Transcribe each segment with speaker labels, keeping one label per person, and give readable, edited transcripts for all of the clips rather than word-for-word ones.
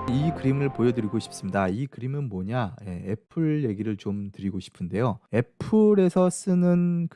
Speaker 1: 이 그림을 보여드리고 싶습니다. 이 그림은 뭐냐? 애플 얘기를 좀 드리고 싶은데요. 애플에서 쓰는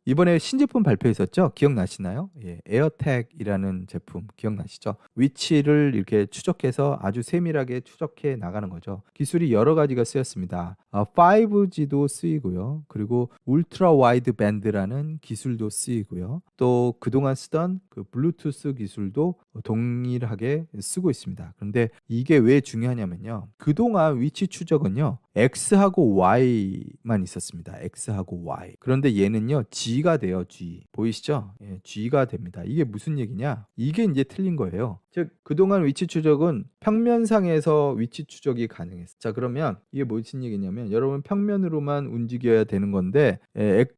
Speaker 1: 이번에 신제품 발표했었죠? 기억나시나요? 에어택이라는 제품 기억나시죠? 위치를 이렇게 추적해서 아주 세밀하게 추적해 나가는 거죠. 기술이 여러 가지가 쓰였습니다. 5G도 쓰이고요. 그리고 울트라 와이드 밴드라는 기술도 쓰이고요. 또 그동안 쓰던 블루투스 기술도 동일하게 쓰고 있습니다. 그런데 이게 왜 중요하냐면요. 그동안 위치 추적은요. X하고 Y만 있었습니다. X하고 Y. 그런데 얘는요. G가 돼요. G. 보이시죠? G가 됩니다. 이게 무슨 얘기냐? 이게 이제 틀린 거예요. 즉 그동안 위치 추적은 평면상에서 위치 추적이 가능했어요. 자, 그러면 이게 무슨 얘기냐면 여러분 평면으로만 움직여야 되는 건데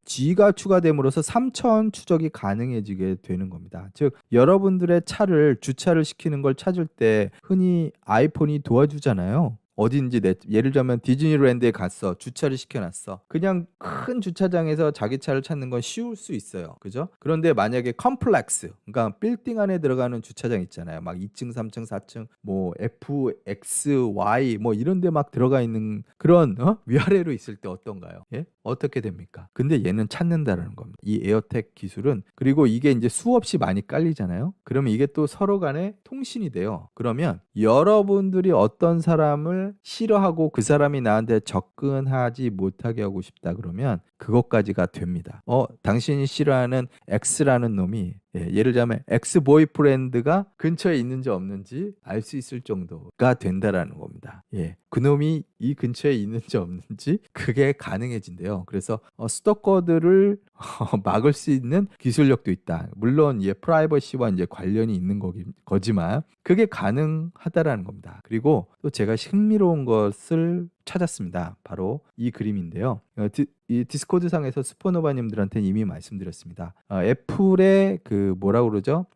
Speaker 1: G가 추가됨으로써 3차원 추적이 가능해지게 되는 겁니다. 즉 여러분들의 차를 주차를 시키는 걸 찾을 때 흔히 아이폰이 도와주잖아요. 어딘지 예를 들면 디즈니랜드에 갔어. 주차를 시켜놨어. 그냥 큰 주차장에서 자기 차를 찾는 건 쉬울 수 있어요. 그죠? 그런데 만약에 컴플렉스, 그러니까 빌딩 안에 들어가는 주차장 있잖아요. 막 2층, 3층, 4층, 뭐 F, X, Y 뭐 이런 데 막 들어가 있는 그런 위아래로 있을 때 어떤가요? 예? 어떻게 됩니까? 근데 얘는 찾는다라는 겁니다. 이 에어텍 기술은. 그리고 이게 이제 수없이 많이 깔리잖아요. 그러면 이게 또 서로 간에 통신이 돼요. 그러면 여러분들이 어떤 사람을 싫어하고 그 사람이 나한테 접근하지 못하게 하고 싶다 그러면 그것까지가 됩니다. 당신이 싫어하는 X라는 놈이 예를 들자면 엑스 보이프렌드가 근처에 있는지 없는지 알 수 있을 정도가 된다라는 겁니다. 그놈이 이 근처에 있는지 없는지 그게 가능해진대요. 그래서 스토커들을 막을 수 있는 기술력도 있다. 물론 프라이버시와 이제 관련이 있는 거지만 그게 가능하다라는 겁니다. 그리고 또 제가 흥미로운 것을 찾았습니다. 바로 이 그림인데요. 이 디스코드 상에서 스포노바님들한테는 이미 말씀드렸습니다. 애플의 뭐라고 그러죠?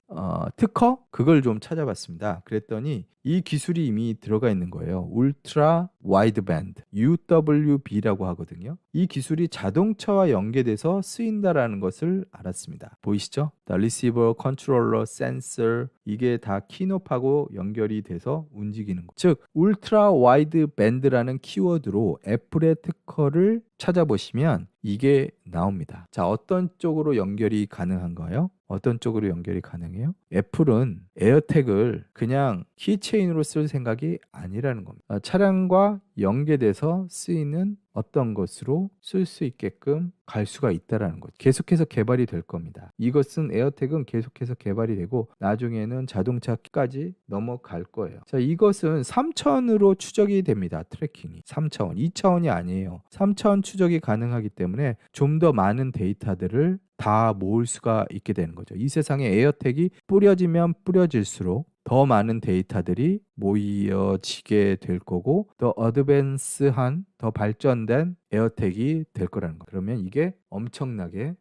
Speaker 1: 특허? 그걸 좀 찾아봤습니다. 그랬더니 이 기술이 이미 들어가 있는 거예요. 울트라 와이드 밴드, UWB라고 하거든요. 이 기술이 자동차와 연계돼서 쓰인다라는 것을 알았습니다. 보이시죠? 리시버, 컨트롤러, 센서 이게 다 키높하고 연결이 돼서 움직이는 거. 즉 울트라 와이드 밴드라는 키워드로 애플의 특허를 찾아보시면 이게 나옵니다. 자, 어떤 쪽으로 연결이 가능한가요? 어떤 쪽으로 연결이 가능해요? 애플은 에어택을 그냥 키체인으로 쓸 생각이 아니라는 겁니다. 차량과 연계돼서 쓰이는 어떤 것으로 쓸 수 있게끔 갈 수가 있다라는 거죠. 계속해서 개발이 될 겁니다. 이것은 에어택은 계속해서 개발이 되고 나중에는 자동차까지 넘어갈 거예요. 자, 이것은 3차원으로 추적이 됩니다. 트래킹이 3차원, 2차원이 아니에요. 3차원 추적이 가능하기 때문에 좀 더 많은 데이터들을 다 모을 수가 있게 되는 거죠. 이 세상에 에어택이 뿌려지면 뿌려질수록 더 많은 데이터들이 모여지게 될 거고 더 어드밴스한 더 발전된 에어택이 될 거라는 거. 그러면 이게 엄청나게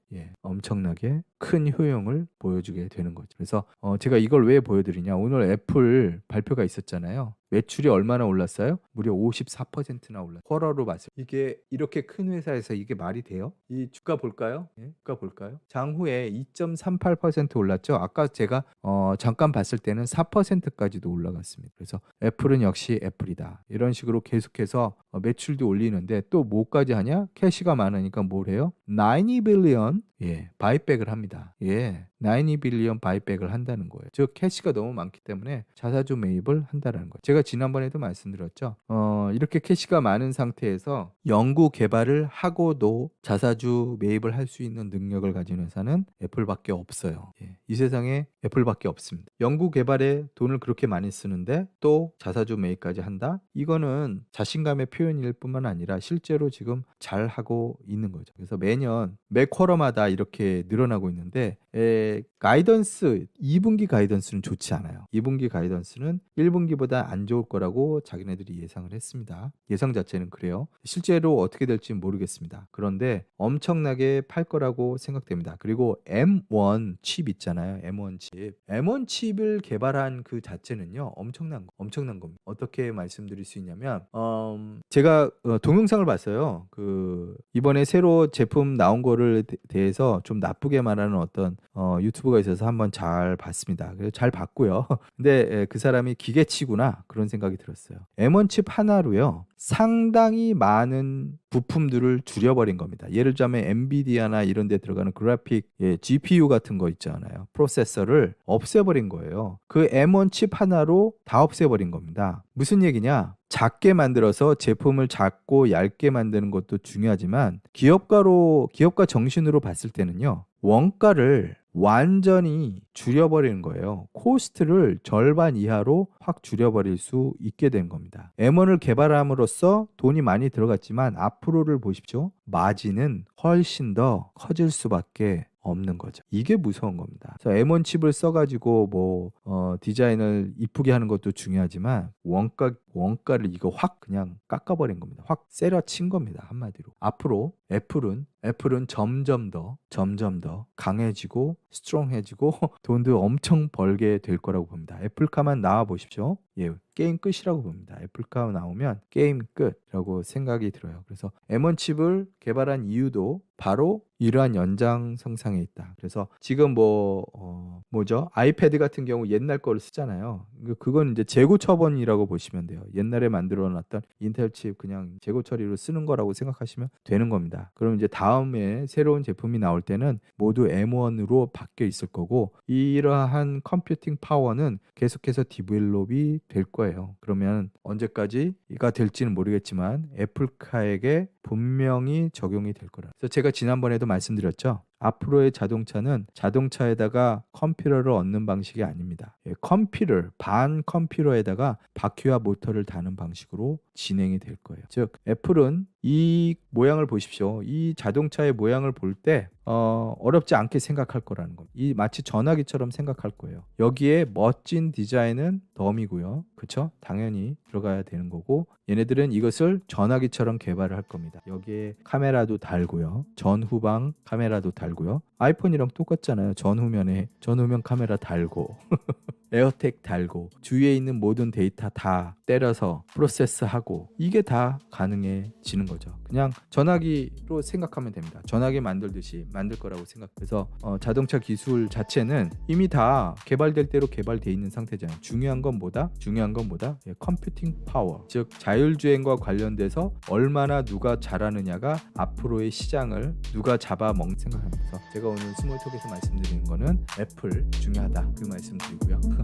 Speaker 1: 큰 효용을 보여주게 되는 거죠. 그래서 제가 이걸 왜 보여드리냐? 오늘 애플 발표가 있었잖아요. 매출이 얼마나 올랐어요? 무려 54%나 올랐어요. 쿼러로 봤어요. 이게 이렇게 큰 회사에서 이게 말이 돼요? 이 주가 볼까요? 주가 볼까요? 장후에 2.38% 올랐죠. 아까 제가 잠깐 봤을 때는 4%까지도 올라갔습니다. 그래서 애플은 역시 애플이다. 이런 식으로 계속해서 매출도 올리는데 또 뭐까지 하냐? 캐시가 많으니까 뭘 해요? 90 빌리언 바이백을 합니다. 90 빌리언 바이백을 한다는 거예요. 즉 캐시가 너무 많기 때문에 자사주 매입을 한다는 거예요. 제가 지난번에도 말씀드렸죠. 이렇게 캐시가 많은 상태에서 연구 개발을 하고도 자사주 매입을 할 수 있는 능력을 가진 회사는 애플밖에 없어요. 이 세상에 애플밖에 없습니다. 연구 개발에 돈을 그렇게 많이 쓰는데 또 자사주 매입까지 한다? 이거는 자신감의 표현일 뿐만 얘기뿐만 아니라 실제로 지금 잘 하고 있는 거죠. 그래서 매년 매 쿼터마다 이렇게 늘어나고 있는데 가이던스 2분기 가이던스는 좋지 않아요. 2분기 가이던스는 1분기보다 안 좋을 거라고 자기네들이 예상을 했습니다. 예상 자체는 그래요. 실제로 어떻게 될지 모르겠습니다. 그런데 엄청나게 팔 거라고 생각됩니다. 그리고 M1 칩 있잖아요. M1 칩. M1 칩을 개발한 그 자체는요. 엄청난 겁니다. 어떻게 말씀드릴 수 있냐면 제가 동영상을 봤어요. 이번에 새로 제품 나온 거를 대해서 좀 나쁘게 말하는 어떤 유튜브가 있어서 한번 잘 봤습니다. 그래서 잘 봤고요. 근데 그 사람이 기계치구나 그런 생각이 들었어요. M1 칩 하나로요. 상당히 많은 부품들을 줄여버린 겁니다. 예를 들자면 엔비디아나 이런 데 들어가는 그래픽 GPU 같은 거 있잖아요. 프로세서를 없애버린 거예요. 그 M1 칩 하나로 다 없애버린 겁니다. 무슨 얘기냐? 작게 만들어서 제품을 작고 얇게 만드는 것도 중요하지만 기업가 정신으로 봤을 때는요. 원가를 완전히 줄여버리는 거예요. 코스트를 절반 이하로 확 줄여버릴 수 있게 된 겁니다. M1을 개발함으로써 돈이 많이 들어갔지만 앞으로를 보십시오. 마진은 훨씬 더 커질 수밖에 없는 거죠. 이게 무서운 겁니다. 그래서 M1 칩을 써가지고 디자인을 이쁘게 하는 것도 중요하지만 원가를 이거 확 그냥 깎아버린 겁니다. 확 세려친 겁니다. 한마디로. 앞으로 애플은 점점 더 강해지고 스트롱해지고 돈도 엄청 벌게 될 거라고 봅니다. 애플카만 나와 보십시오. 게임 끝이라고 봅니다. 애플카 나오면 게임 끝이라고 생각이 들어요. 그래서 M1 칩을 개발한 이유도 바로 이러한 연장선상에 있다. 그래서 지금 아이패드 같은 경우 옛날 거를 쓰잖아요. 그건 이제 재고 처분이라고 보시면 돼요. 옛날에 만들어 놨던 인텔 칩 그냥 재고 처리로 쓰는 거라고 생각하시면 되는 겁니다. 그럼 이제 다음에 새로운 제품이 나올 때는 모두 M1으로 바뀌어 있을 거고 이러한 컴퓨팅 파워는 계속해서 디벨롭이 될 거예요. 그러면 언제까지가 될지는 모르겠지만 애플카에게 분명히 적용이 될 거라. 그래서 제가 지난번에도 말씀드렸죠. 앞으로의 자동차는 자동차에다가 컴퓨터를 얻는 방식이 아닙니다. 반 컴퓨터에다가 바퀴와 모터를 다는 방식으로 진행이 될 거예요. 즉 애플은 이 모양을 보십시오. 이 자동차의 모양을 볼 때 어렵지 않게 생각할 거라는 겁니다. 이 마치 전화기처럼 생각할 거예요. 여기에 멋진 디자인은 덤이고요. 그렇죠? 당연히 들어가야 되는 거고 얘네들은 이것을 전화기처럼 개발을 할 겁니다. 여기에 카메라도 달고요. 전후방 카메라도 달고요. 아이폰이랑 똑같잖아요. 전후면 카메라 달고 에어택 달고 주위에 있는 모든 데이터 다 때려서 프로세스하고 이게 다 가능해지는 거죠. 그냥 전화기로 생각하면 됩니다. 전화기 만들듯이 만들 거라고 생각해서 자동차 기술 자체는 이미 다 개발될 대로 개발돼 있는 상태잖아요. 중요한 건 뭐다? 컴퓨팅 파워, 즉 자율주행과 관련돼서 얼마나 누가 잘하느냐가 앞으로의 시장을 누가 잡아먹는 생각하면서 제가 오늘 스몰톡에서 말씀드리는 거는 애플 중요하다 그 말씀드리고요.